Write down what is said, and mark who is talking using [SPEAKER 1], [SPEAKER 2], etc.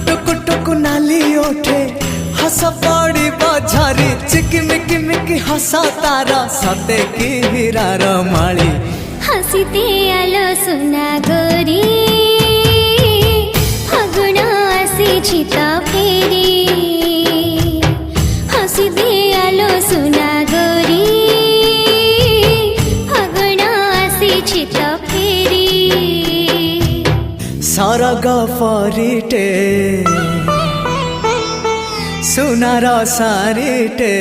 [SPEAKER 1] टुक टुक नाली ओठे हस पड़ी बझारी चिकिमिकी मिकी हसा तारा सते की हीरार माली
[SPEAKER 2] हसीते आलो सुना गोरी फागुण आसी तो फेरी हसीते आलो सुना गोरी फागुण आसी तो फेरी
[SPEAKER 1] सरग परिटे सुनार सारिटे